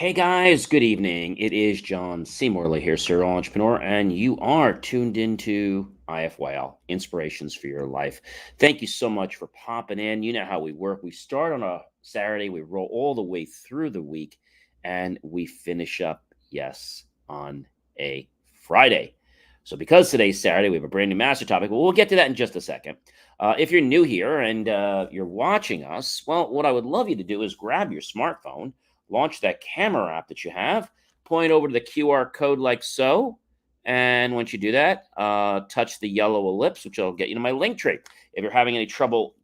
Hey guys, good evening. It is John C. Morley here, serial entrepreneur, and you are tuned into IFYL, Inspirations for Your Life. Thank you so much for popping in. You know how we work. We start on a Saturday, we roll all the way through the week, and we finish up, yes, on a Friday. So, because today's Saturday, we have a brand new master topic. Well, we'll get to that in just a second. If you're new here and you're watching us, well, what I would love you to do is grab your smartphone, launch that camera app that you have, point over to the QR code like so. And once you do that, touch the yellow ellipse, which will get you to my link tree. If you're having any trouble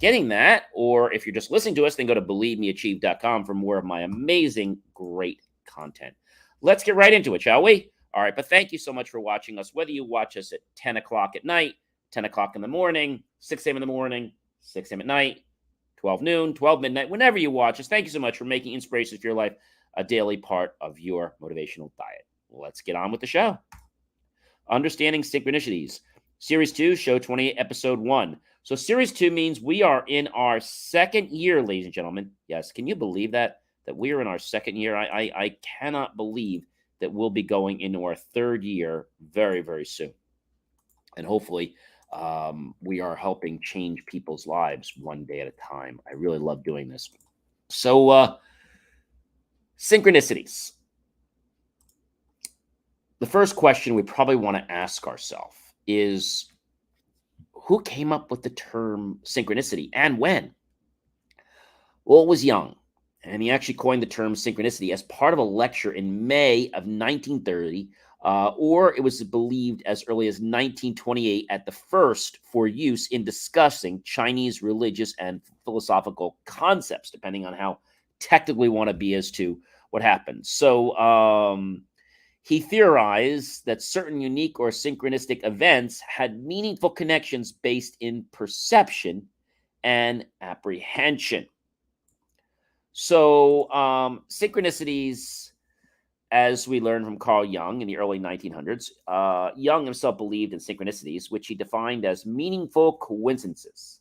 getting that, or if you're just listening to us, then go to believemeachieve.com for more of my amazing, great content. Let's get right into it, shall we? All right, but thank you so much for watching us, whether you watch us at 10 o'clock at night, 10 o'clock in the morning, 6 a.m. in the morning, 6 a.m. at night, 12 noon, 12 midnight, whenever you watch us. Thank you so much for making Inspirations for Your Life a daily part of your motivational diet. Let's get on with the show. Understanding Synchronicities, Series 2, Show 28, Episode 1. So Series 2 means we are in our second year, ladies and gentlemen. Yes, can you believe that? That we are in our second year? I cannot believe that we'll be going into our third year very, very soon. And hopefully, we are helping change people's lives one day at a time. I really love doing this. So, synchronicities. The first question we probably want to ask ourselves is, who came up with the term synchronicity and when? Well, it was Young, and he actually coined the term synchronicity as part of a lecture in May of 1930, or it was believed as early as 1928 at the first for use in discussing Chinese religious and philosophical concepts, depending on how technical we want to be as to what happened. So he theorized that certain unique or synchronistic events had meaningful connections based in perception and apprehension. So, synchronicities, as we learned from Carl Jung in the early 1900s, Jung himself believed in synchronicities, which he defined as meaningful coincidences.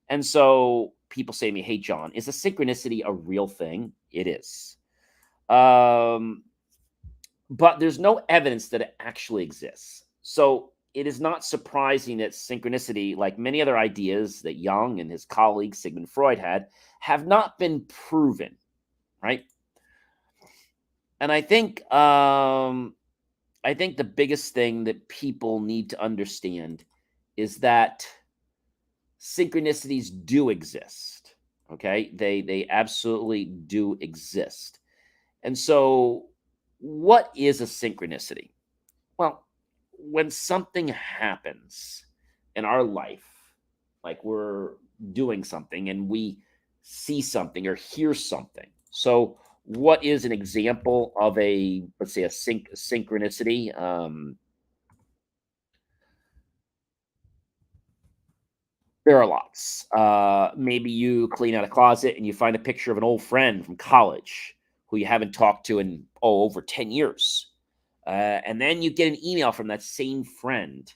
And so people say to me, hey, John, is a synchronicity a real thing? It is. But there's no evidence that it actually exists. So it is not surprising that synchronicity, like many other ideas that Jung and his colleague Sigmund Freud had, have not been proven, right? And I think the biggest thing that people need to understand is that synchronicities do exist. Okay, they absolutely do exist. And so, what is a synchronicity? Well, when something happens in our life, like we're doing something and we see something or hear something. So, what is an example of a, let's say, a synchronicity? There are lots. Maybe you clean out a closet and you find a picture of an old friend from college who you haven't talked to in over 10 years. And then you get an email from that same friend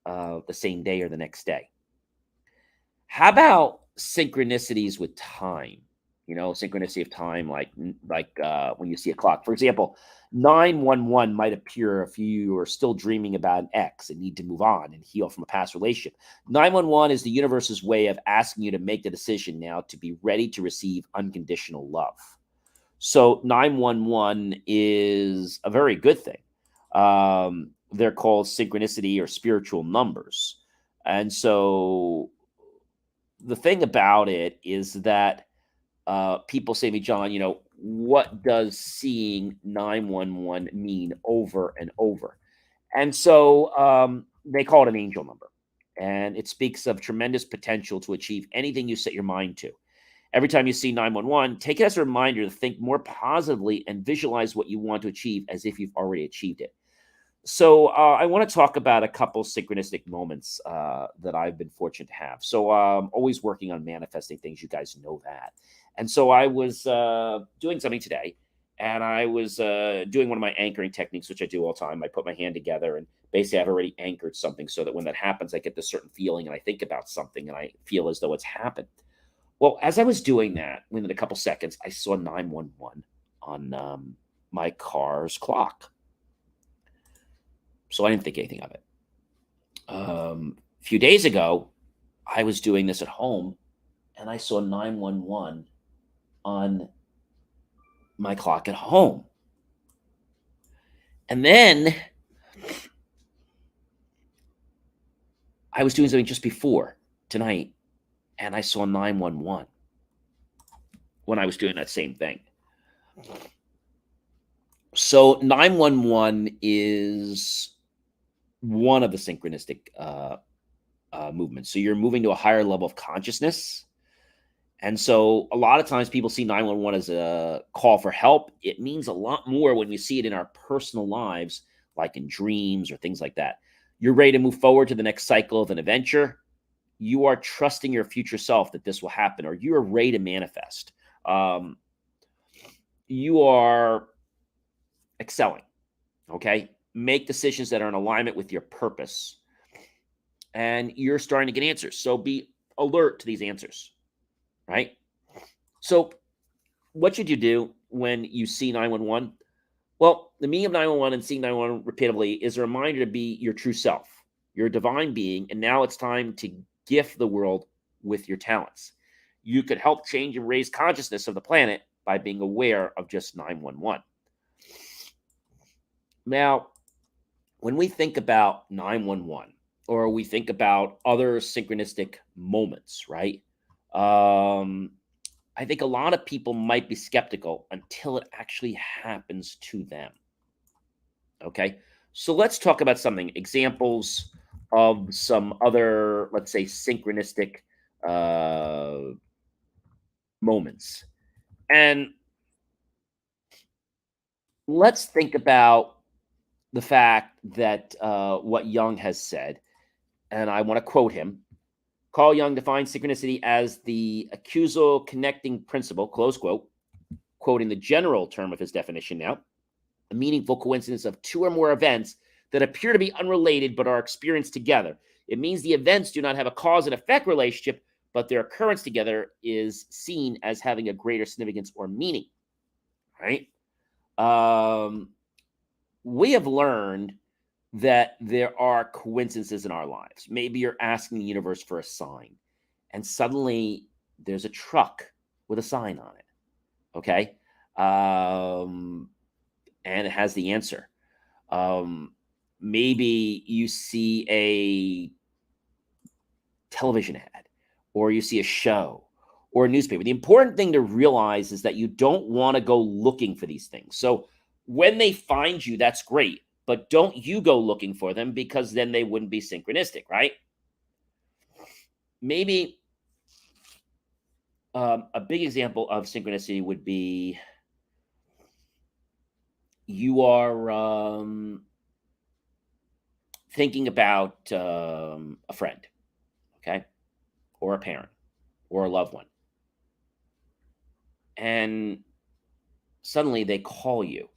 the same day or the next day. How about synchronicities with time? You know, synchronicity of time, like when you see a clock. For example, 911 might appear if you are still dreaming about an ex and need to move on and heal from a past relationship. 911 is the universe's way of asking you to make the decision now to be ready to receive unconditional love. So 911 is a very good thing. They're called synchronicity or spiritual numbers. And so the thing about it is that people say to me, John, you know, what does seeing 911 mean over and over? And so they call it an angel number. And it speaks of tremendous potential to achieve anything you set your mind to. Every time you see 911, take it as a reminder to think more positively and visualize what you want to achieve as if you've already achieved it. So I want to talk about a couple synchronistic moments that I've been fortunate to have. So I'm always working on manifesting things. You guys know that. And so I was doing something today, and I was doing one of my anchoring techniques, which I do all the time. I put my hand together, and basically I've already anchored something so that when that happens, I get this certain feeling, and I think about something, and I feel as though it's happened. Well, as I was doing that, within a couple seconds, I saw 911 on my car's clock. So I didn't think anything of it. A few days ago, I was doing this at home and I saw 911 on my clock at home. And then I was doing something just before tonight and I saw 911 when I was doing that same thing. So 911 is one of the synchronistic movements. So you're moving to a higher level of consciousness. And so a lot of times people see 911 as a call for help. It means a lot more when you see it in our personal lives, like in dreams or things like that. You're ready to move forward to the next cycle of an adventure. You are trusting your future self that this will happen, or you are ready to manifest. You are excelling, okay? Make decisions that are in alignment with your purpose. And you're starting to get answers. So be alert to these answers, right? So what should you do when you see 911? Well, the meaning of 911 and seeing 911 repeatedly is a reminder to be your true self. You're a divine being, and now it's time to gift the world with your talents. You could help change and raise consciousness of the planet by being aware of just 911. Now, when we think about 911, or we think about other synchronistic moments, right? I think a lot of people might be skeptical until it actually happens to them. Okay, so let's talk about something, examples of some other, let's say, synchronistic moments. And let's think about the fact that what Jung has said, and I want to quote him. Carl Jung defines synchronicity as the causal connecting principle, close quote, quoting the general term of his definition now, a meaningful coincidence of two or more events that appear to be unrelated but are experienced together. It means the events do not have a cause and effect relationship, but their occurrence together is seen as having a greater significance or meaning, right? We have learned that there are coincidences in our lives. Maybe you're asking the universe for a sign, and suddenly there's a truck with a sign on it. Okay. And it has the answer. Maybe you see a television ad, or you see a show or a newspaper. The important thing to realize is that you don't want to go looking for these things. So when they find you, that's great. But don't you go looking for them, because then they wouldn't be synchronistic, right? Maybe a big example of synchronicity would be you are thinking about a friend, okay, or a parent or a loved one. And suddenly they call you.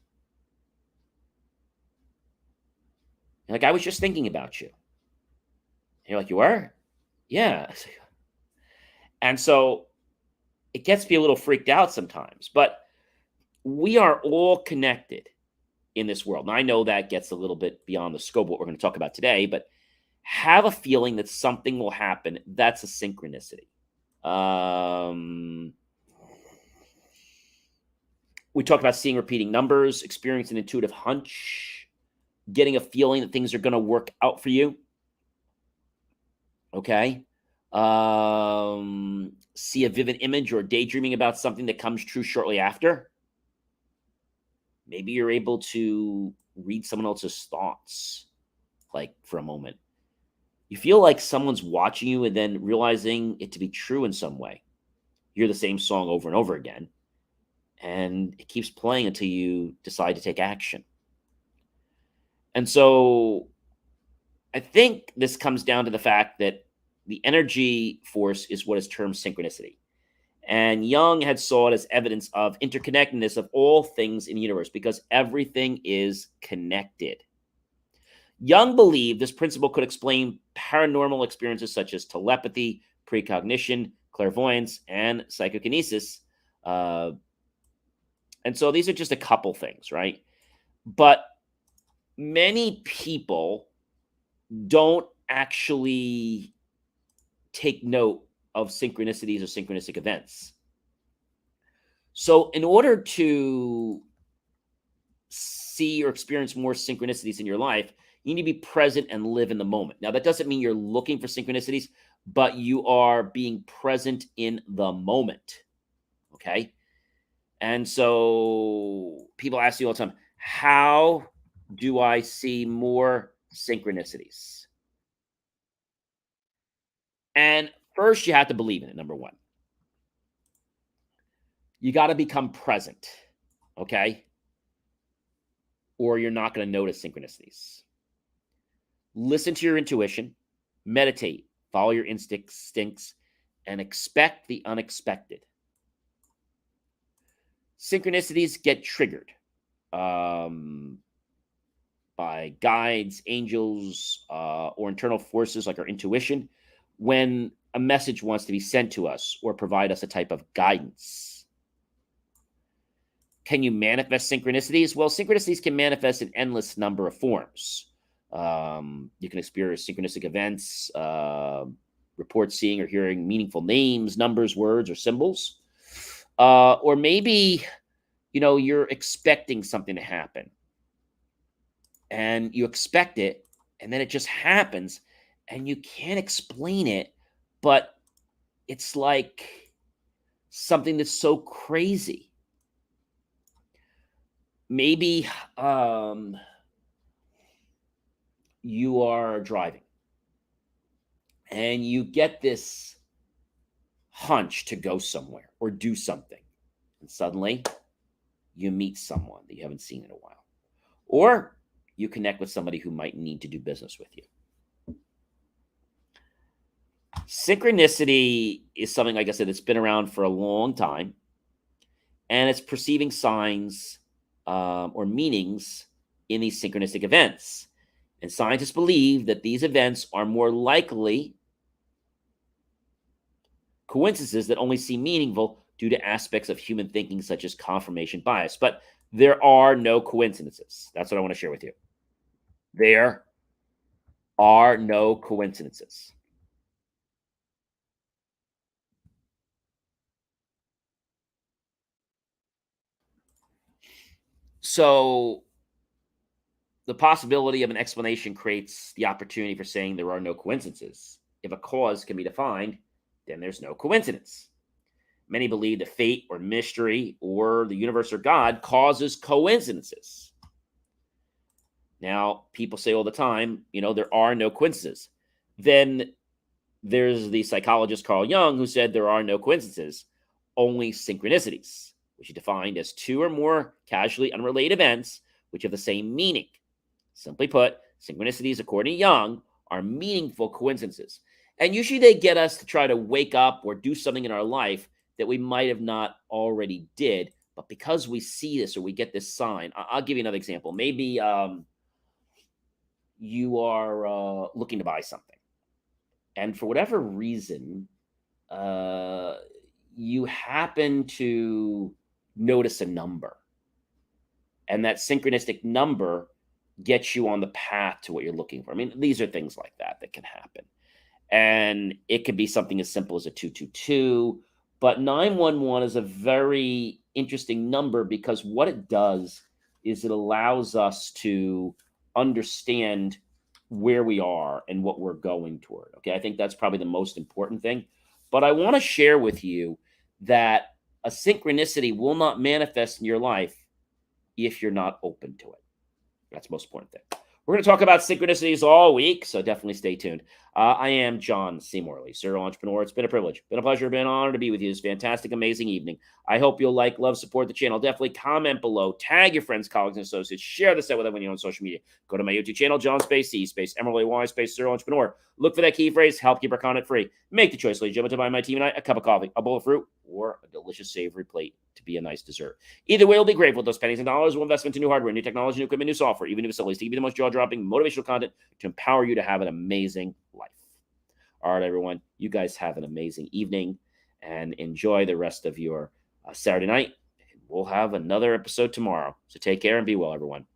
You're like, I was just thinking about you. And you're like, you were? Yeah. And so it gets me a little freaked out sometimes, but we are all connected in this world. And I know that gets a little bit beyond the scope of what we're going to talk about today, but have a feeling that something will happen. That's a synchronicity. We talked about seeing repeating numbers, experiencing an intuitive hunch, getting a feeling that things are going to work out for you. Okay. See a vivid image or daydreaming about something that comes true shortly after. Maybe you're able to read someone else's thoughts, like for a moment. You feel like someone's watching you and then realizing it to be true in some way. You hear the same song over and over again, and it keeps playing until you decide to take action. And so I think this comes down to the fact that the energy force is what is termed synchronicity. And Jung had saw it as evidence of interconnectedness of all things in the universe, because everything is connected. Jung believed this principle could explain paranormal experiences such as telepathy, precognition, clairvoyance, and psychokinesis. And so these are just a couple things, right? But many people don't actually take note of synchronicities or synchronistic events. So, in order to see or experience more synchronicities in your life, you need to be present and live in the moment. Now, that doesn't mean you're looking for synchronicities, but you are being present in the moment. Okay. And so people ask you all the time, how do I see more synchronicities? And first, you have to believe in it. Number one, you got to become present. Okay. Or you're not going to notice synchronicities. Listen to your intuition, meditate, follow your instincts, and expect the unexpected. Synchronicities get triggered by guides, angels, or internal forces like our intuition when a message wants to be sent to us or provide us a type of guidance. Can you manifest synchronicities? Well, synchronicities can manifest in endless number of forms. You can experience synchronistic events, report seeing or hearing meaningful names, numbers, words, or symbols. Or maybe, you're expecting something to happen and you expect it and then it just happens and you can't explain it, but it's like something that's so crazy. Maybe you are driving and you get this hunch to go somewhere or do something. And suddenly you meet someone that you haven't seen in a while. Or you connect with somebody who might need to do business with you. Synchronicity is something, like I said, that's been around for a long time. And it's perceiving signs or meanings in these synchronistic events. And scientists believe that these events are more likely coincidences that only seem meaningful due to aspects of human thinking, such as confirmation bias. But there are no coincidences. That's what I want to share with you. There are no coincidences. So the possibility of an explanation creates the opportunity for saying there are no coincidences. If a cause can be defined, then there's no coincidence. Many believe that fate or mystery or the universe or God causes coincidences. Now, people say all the time, there are no coincidences. Then there's the psychologist Carl Jung who said there are no coincidences, only synchronicities, which he defined as two or more casually unrelated events which have the same meaning. Simply put, synchronicities, according to Jung, are meaningful coincidences. And usually they get us to try to wake up or do something in our life that we might have not already did. But because we see this or we get this sign, I'll give you another example. Maybe you are looking to buy something. And for whatever reason, you happen to notice a number. And that synchronistic number gets you on the path to what you're looking for. I mean, these are things like that can happen. And it could be something as simple as a 222. But 911 is a very interesting number because what it does is it allows us to understand where we are and what we're going toward. Okay. I think that's probably the most important thing. But I want to share with you that a synchronicity will not manifest in your life if you're not open to it. That's the most important thing. We're going to talk about synchronicities all week, so definitely stay tuned. I am John C. Morley, serial entrepreneur. It's been a privilege, been a pleasure, been an honor to be with you this fantastic, amazing evening. I hope you'll like, love, support the channel. Definitely comment below, tag your friends, colleagues, and associates. Share this out with everyone on social media. Go to my YouTube channel, John Space C Space Emerald Y Space Serial Entrepreneur. Look for that key phrase, help keep our content free. Make the choice, ladies and gentlemen, to buy my team and I a cup of coffee, a bowl of fruit, or a delicious savory plate to be a nice dessert. Either way, we'll be grateful. Those pennies and dollars will invest into new hardware, new technology, new equipment, new software, even new facilities to give you the most jaw-dropping, motivational content to empower you to have an amazing life. All right, everyone, you guys have an amazing evening and enjoy the rest of your Saturday night. we'll have another episode tomorrow. So take care and be well, everyone.